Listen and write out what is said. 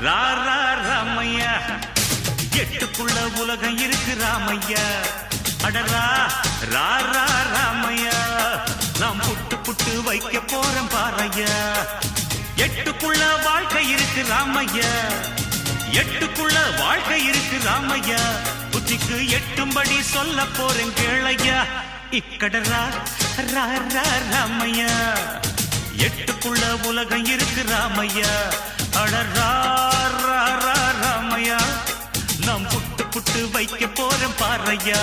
ரா ரா ராமையா எட்டுக்குள்ள உலகம் இருக்கு ராமையா அடரா ரா ரா ராமையா நாம் புட்டு புட்டு வைக்க போறோம் பாரையா எட்டுக்குள்ள வாழ்க்கை இருக்கு ராமையா எட்டுக்குள்ள வாழ்க்கை இருக்கு ராமையா புத்திக்கு எட்டும்படி சொல்ல போறேன் கேளையா இக்கடரா ரா ரா ராமையா எட்டுக்குள்ள உலகம் இருக்கு ராமையா அடரா ரா ரா ராமையா நாம் புட்டு புட்டு வைக்க போறோம் பாரையா